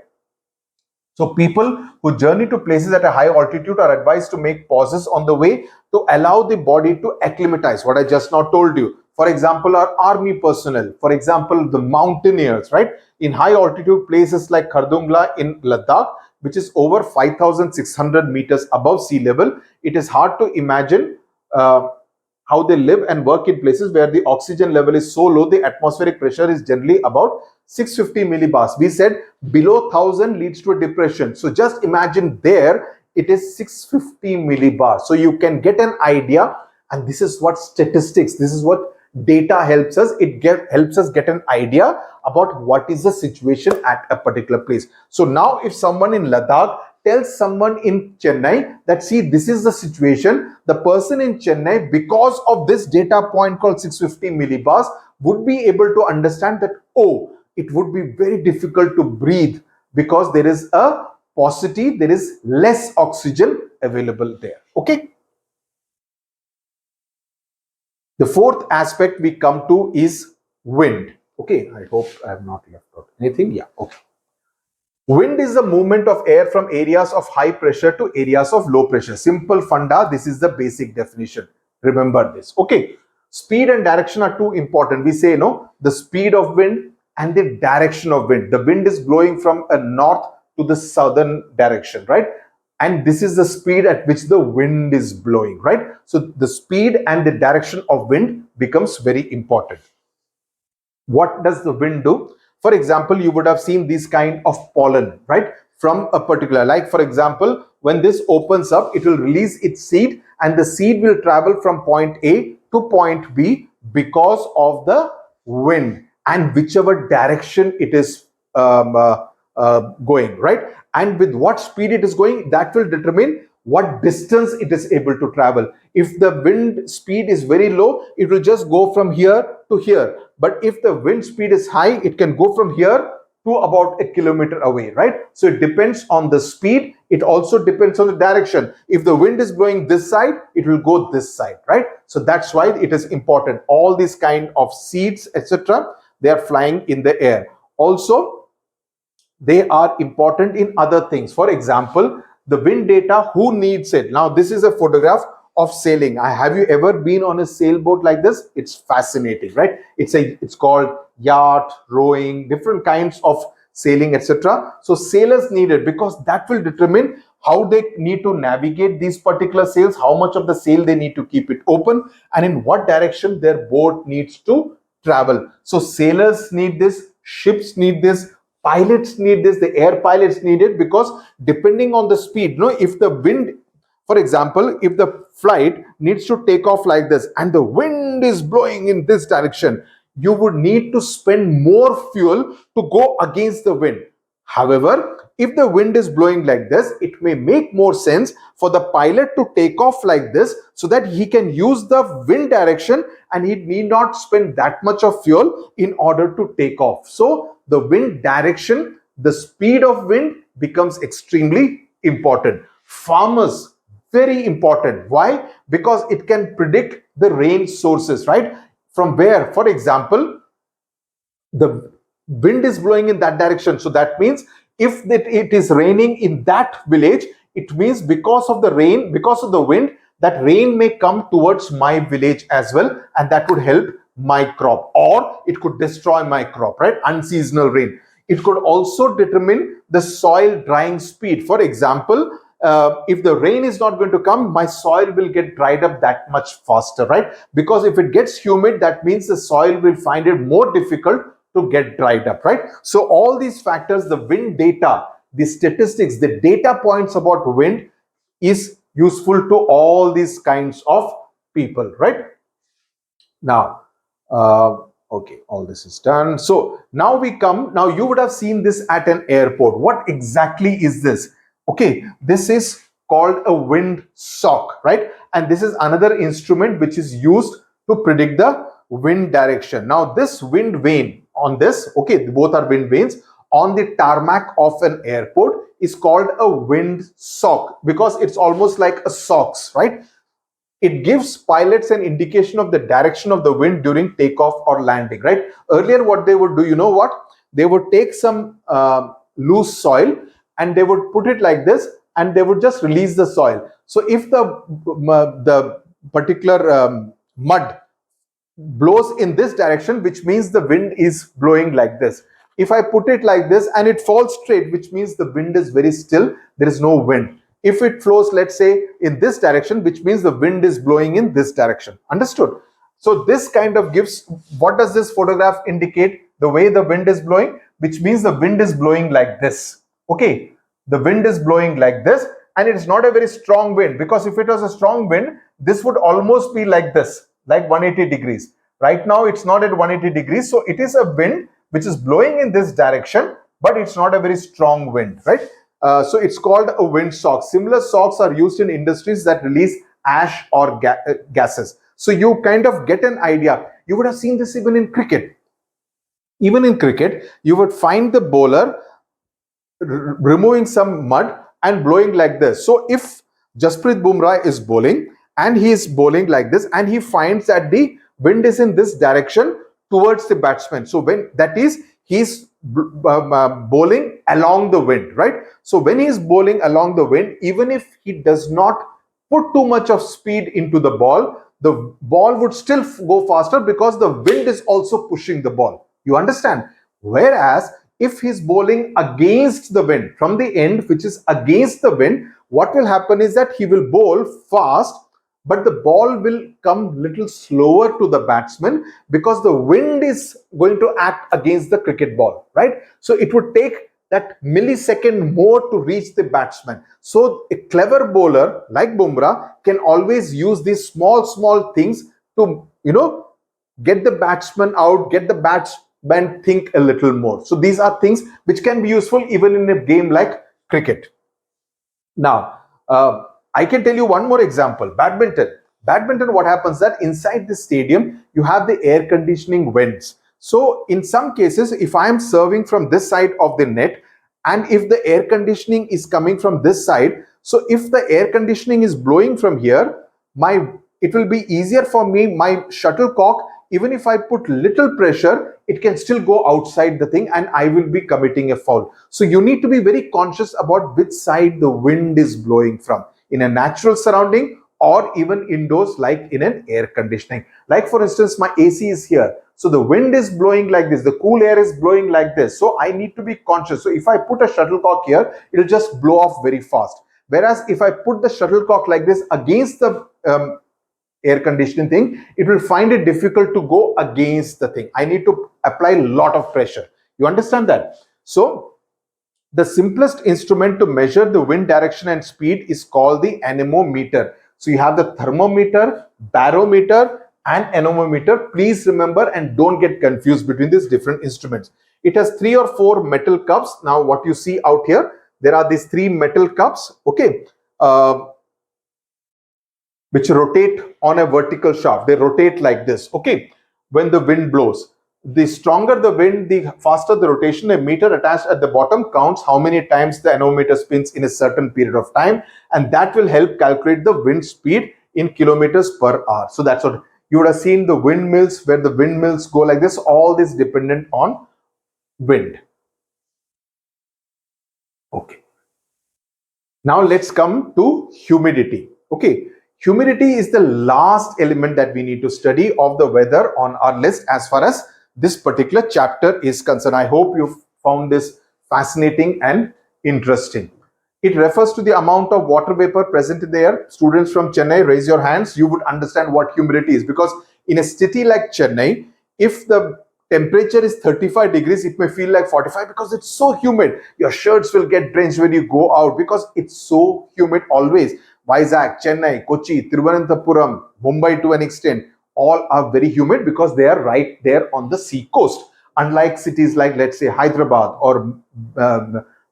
So people who journey to places at a high altitude are advised to make pauses on the way to allow the body to acclimatize, what I just now told you. For example, our army personnel, for example, the mountaineers, right? In high altitude places like Khardungla in Ladakh, which is over 5,600 meters above sea level, it is hard to imagine how they live and work in places where the oxygen level is so low, the atmospheric pressure is generally about 650 millibars. We said below 1000 leads to a depression. So just imagine there, it is 650 millibars. So you can get an idea, and this is what statistics, this is what data helps us. It helps us get an idea about what is the situation at a particular place. So now if someone in Ladakh tells someone in Chennai that, see, this is the situation, the person in Chennai, because of this data point called 650 millibars, would be able to understand that, oh, it would be very difficult to breathe because there is a paucity, there is less oxygen available there. Okay. The fourth aspect we come to is wind. Okay, I hope I have not left out anything. Yeah, okay. Wind is the movement of air from areas of high pressure to areas of low pressure. Simple funda, this is the basic definition. Remember this. Okay, speed and direction are too important. We say, the speed of wind and the direction of wind. The wind is blowing from a north to the southern direction, right? And this is the speed at which the wind is blowing, right? So the speed and the direction of wind becomes very important. What does the wind do? For example, you would have seen this kind of pollen, right? From a particular, like for example, when this opens up, it will release its seed, and the seed will travel from point A to point B because of the wind and whichever direction it is going, right? And with what speed it is going, that will determine what distance it is able to travel. If the wind speed is very low, it will just go from here to here. But if the wind speed is high, it can go from here to about a kilometer away, right? So it depends on the speed. It also depends on the direction. If the wind is blowing this side, it will go this side, right? So that's why it is important. All these kind of seeds, etc., they are flying in the air. Also, they are important in other things. For example, the wind data, who needs it? Now, this is a photograph of sailing. Have you ever been on a sailboat like this? It's fascinating, right? It's called yacht, rowing, different kinds of sailing, etc. So sailors need it because that will determine how they need to navigate these particular sails, how much of the sail they need to keep it open, and in what direction their boat needs to travel. So sailors need this, ships need this, pilots need this, the air pilots need it, because depending on the speed, if the wind, for example, if the flight needs to take off like this and the wind is blowing in this direction, you would need to spend more fuel to go against the wind. However, if the wind is blowing like this, it may make more sense for the pilot to take off like this so that he can use the wind direction and he need not spend that much of fuel in order to take off. So the wind direction, the speed of wind becomes extremely important. Farmers, very important. Why? Because it can predict the rain sources, right? From where, for example, the wind is blowing in that direction. So that means if it is raining in that village, it means because of the rain, because of the wind, that rain may come towards my village as well, and that would help my crop, or it could destroy my crop, right? Unseasonal rain. It could also determine the soil drying speed. For example, if the rain is not going to come, my soil will get dried up that much faster, right? Because if it gets humid, that means the soil will find it more difficult to get dried up, right? So all these factors, the wind data, the statistics, the data points about wind is useful to all these kinds of people, right? Now, okay, all this is done. So now we come, now you would have seen this at an airport. What exactly is this? Okay, this is called a wind sock, right? And this is another instrument which is used to predict the wind direction. Now this wind vane on this, okay, both are wind vanes on the tarmac of an airport is called a wind sock because it's almost like a socks, right? It gives pilots an indication of the direction of the wind during takeoff or landing, right? Earlier, what they would do, you know what? They would take some loose soil and they would put it like this and they would just release the soil. So if the particular mud blows in this direction, which means the wind is blowing like this. If I put it like this and it falls straight, which means the wind is very still, there is no wind. If it flows, let's say, in this direction, which means the wind is blowing in this direction. Understood? So this kind of gives, what does this photograph indicate? The way the wind is blowing, which means the wind is blowing like this. Okay, the wind is blowing like this, and it's not a very strong wind, because if it was a strong wind, this would almost be like this, like 180 degrees. Right now, it's not at 180 degrees, so it is a wind which is blowing in this direction, but it's not a very strong wind, right? So it's called a wind sock. Similar socks are used in industries that release ash or gases. So you kind of get an idea. You would have seen this even in cricket. Even in cricket, you would find the bowler removing some mud and blowing like this. So if Jasprit Bumrah is bowling and he is bowling like this and he finds that the wind is in this direction towards the batsman. So when that is, he's bowling along the wind, right? So when he is bowling along the wind, even if he does not put too much of speed into the ball would still go faster because the wind is also pushing the ball. You understand? Whereas if he's bowling against the wind from the end, which is against the wind, what will happen is that he will bowl fast, but the ball will come little slower to the batsman because the wind is going to act against the cricket ball, right? So it would take that millisecond more to reach the batsman. So a clever bowler like Bumrah can always use these small things to, get the batsman out, get the batsman think a little more. So these are things which can be useful even in a game like cricket. Now, I can tell you one more example. Badminton, what happens that inside the stadium, you have the air conditioning vents. So in some cases, if I am serving from this side of the net, and if the air conditioning is coming from this side, so if the air conditioning is blowing from here, it will be easier for me, my shuttlecock, even if I put little pressure, it can still go outside the thing and I will be committing a foul. So you need to be very conscious about which side the wind is blowing from in a natural surrounding or even indoors like in an air conditioning. Like for instance, my AC is here. So the wind is blowing like this, the cool air is blowing like this. So I need to be conscious. So if I put a shuttlecock here, it'll just blow off very fast. Whereas if I put the shuttlecock like this against the air conditioning thing, it will find it difficult to go against the thing. I need to apply a lot of pressure. You understand that? So the simplest instrument to measure the wind direction and speed is called the anemometer. So you have the thermometer, barometer, and anemometer. Please remember and don't get confused between these different instruments. It has 3 or 4 metal cups. Now what you see out here, there are these 3 metal cups, okay, which rotate on a vertical shaft. They rotate like this, okay, when the wind blows. The stronger the wind, the faster the rotation. A meter attached at the bottom counts how many times the anemometer spins in a certain period of time, and that will help calculate the wind speed in kilometers per hour. So that's what you would have seen, the windmills, where the windmills go like this. All this dependent on wind. Okay. Now let's come to humidity. Okay. Humidity is the last element that we need to study of the weather on our list as far as this particular chapter is concerned. I hope you found this fascinating and interesting. It refers to the amount of water vapor present in the air. Students from Chennai, raise your hands. You would understand what humidity is, because in a city like Chennai, if the temperature is 35 degrees, it may feel like 45 because it's so humid. Your shirts will get drenched when you go out because it's so humid always. Vizag, Chennai, Kochi, Thiruvananthapuram, Mumbai to an extent, all are very humid because they are right there on the sea coast. Unlike cities like, let's say, Hyderabad or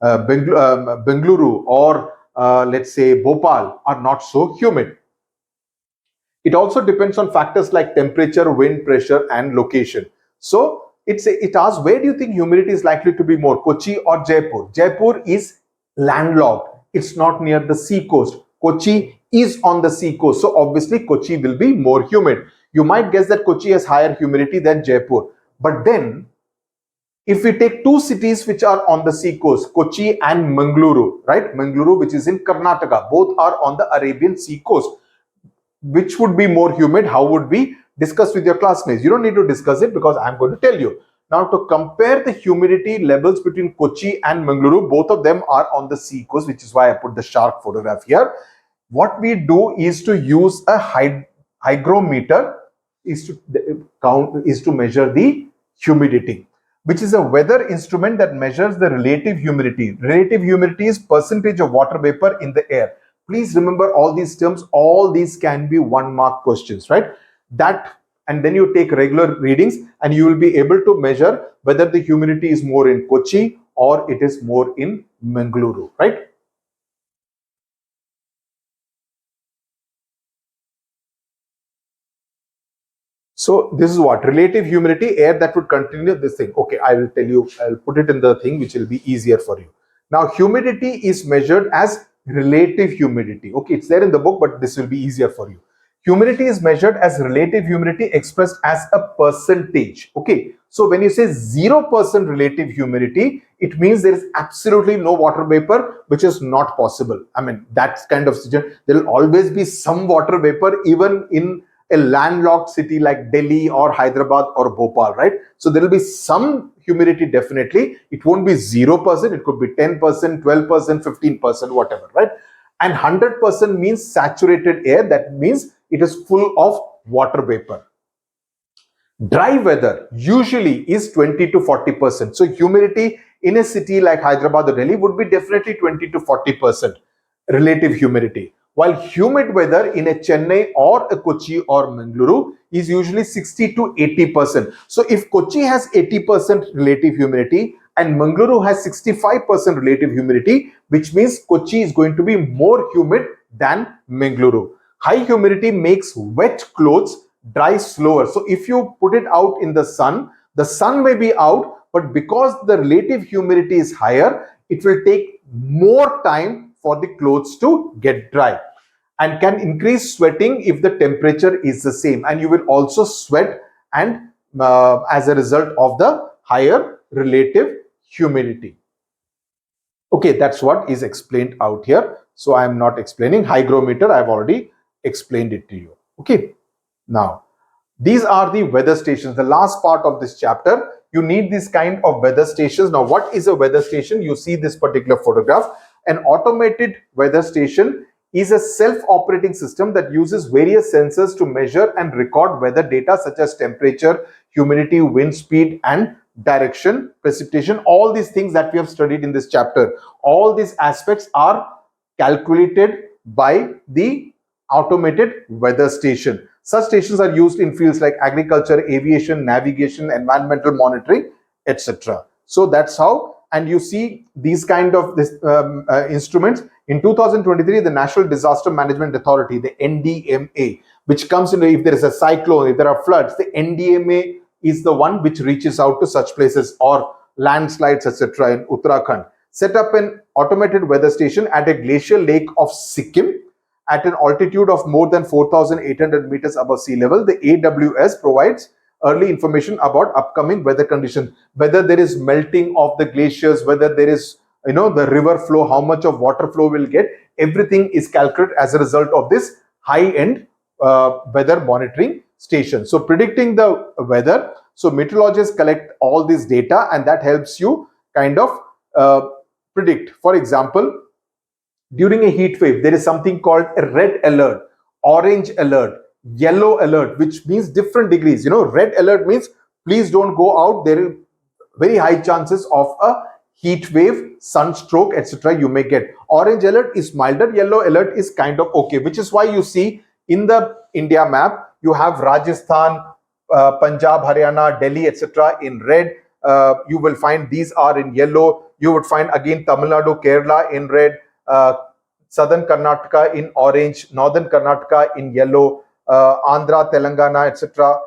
Bengaluru or let's say Bhopal are not so humid. It also depends on factors like temperature, wind, pressure, and location. So it asks, where do you think humidity is likely to be more, Kochi or Jaipur? Jaipur is landlocked. It's not near the sea coast. Kochi is on the sea coast. So obviously Kochi will be more humid. You might guess that Kochi has higher humidity than Jaipur. But then if we take two cities which are on the sea coast, Kochi and Mangaluru, right? Mangaluru, which is in Karnataka, both are on the Arabian Sea coast. Which would be more humid? How would we discuss with your classmates? You don't need to discuss it because I'm going to tell you. Now, to compare the humidity levels between Kochi and Mangaluru, both of them are on the sea coast, which is why I put the shark photograph here. What we do is to use a hygrometer is to measure the humidity, which is a weather instrument that measures the relative humidity. Relative humidity is percentage of water vapor in the air. Please remember all these terms. All these can be 1-mark questions, right? And then you take regular readings and you will be able to measure whether the humidity is more in Kochi or it is more in Mangaluru, right? So this is what relative humidity, air that would continue this thing. Okay, I will tell you, I'll put it in the thing which will be easier for you. Now, humidity is measured as relative humidity. Okay, it's there in the book, but this will be easier for you. Humidity is measured as relative humidity expressed as a percentage. Okay, so when you say 0% relative humidity, it means there is absolutely no water vapor, which is not possible. I mean, that's kind of, there will always be some water vapor even in a landlocked city like Delhi or Hyderabad or Bhopal, right? So there will be some humidity definitely. It won't be 0%. It could be 10%, 12%, 15%, whatever, right? And 100% means saturated air. That means it is full of water vapor. Dry weather usually is 20 to 40%. So humidity in a city like Hyderabad or Delhi would be definitely 20 to 40% relative humidity. While humid weather in a Chennai or a Kochi or Mangaluru is usually 60 to 80%. So if Kochi has 80% relative humidity and Mangaluru has 65% relative humidity, which means Kochi is going to be more humid than Mangaluru. High humidity makes wet clothes dry slower. So if you put it out in the sun may be out, but because the relative humidity is higher, it will take more time for the clothes to get dry, and can increase sweating if the temperature is the same, and you will also sweat and as a result of the higher relative humidity. Okay, that's what is explained out here. So I am not explaining hygrometer. I've already explained it to you. Okay, now these are the weather stations. The last part of this chapter, you need this kind of weather stations. Now, what is a weather station? You see this particular photograph. An automated weather station is a self-operating system that uses various sensors to measure and record weather data such as temperature, humidity, wind speed, and direction, precipitation, all these things that we have studied in this chapter. All these aspects are calculated by the automated weather station. Such stations are used in fields like agriculture, aviation, navigation, environmental monitoring, etc. So that's how, and you see these kind of instruments. In 2023, the National Disaster Management Authority, the NDMA, which comes in if there is a cyclone, if there are floods, the NDMA is the one which reaches out to such places, or landslides, etc. in Uttarakhand. Set up an automated weather station at a glacial lake of Sikkim at an altitude of more than 4,800 meters above sea level. The AWS provides early information about upcoming weather conditions, whether there is melting of the glaciers, whether there is the river flow, how much of water flow will get. Everything is calculated as a result of this high-end weather monitoring station. So predicting the weather, so meteorologists collect all this data, and that helps you kind of predict. For example, during a heat wave, there is something called a red alert, orange alert, yellow alert, which means different degrees. Red alert means please don't go out. There are very high chances of a heat wave, sunstroke, etc. you may get. Orange alert is milder, yellow alert is kind of okay, which is why you see in the India map, you have Rajasthan, Punjab, Haryana, Delhi, etc. in red. You will find these are in yellow. You would find again Tamil Nadu, Kerala in red, southern Karnataka in orange, northern Karnataka in yellow, Andhra, Telangana, etc.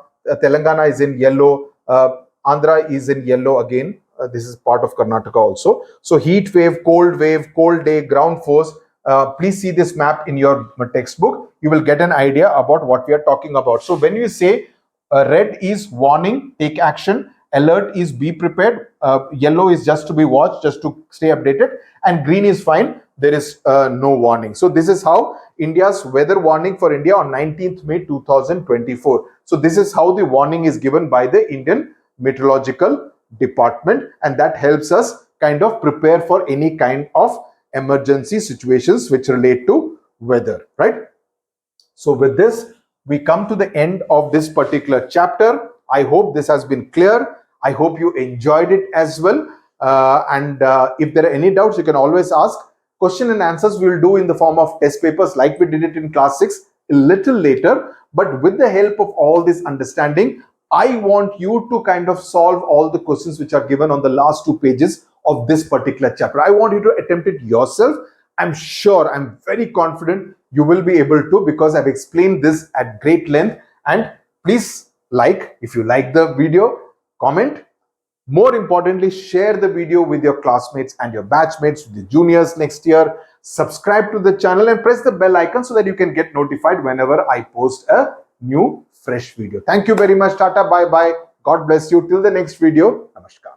Telangana is in yellow, Andhra is in yellow again. This is part of Karnataka also. So heat wave, cold day, ground force. Please see this map in your textbook. You will get an idea about what we are talking about. So when you say red is warning, take action. Alert is be prepared. Yellow is just to be watched, just to stay updated. And green is fine. There is no warning. So this is how India's weather warning for India on 19th May 2024. So this is how the warning is given by the Indian Meteorological Department, and that helps us kind of prepare for any kind of emergency situations which relate to weather, right? So with this, we come to the end of this particular chapter. I hope this has been clear. I hope you enjoyed it as well. And if there are any doubts, you can always ask. Question and answers we will do in the form of test papers like we did it in class 6 a little later. But with the help of all this understanding, I want you to kind of solve all the questions which are given on the last 2 pages of this particular chapter. I want you to attempt it yourself. I'm sure, I'm very confident you will be able to, because I've explained this at great length. And please if you like the video, comment. More importantly, share the video with your classmates and your batchmates, with the juniors next year. Subscribe to the channel and press the bell icon so that you can get notified whenever I post a new fresh video. Thank you very much. Tata, bye bye. God bless you. Till the next video. Namaskar.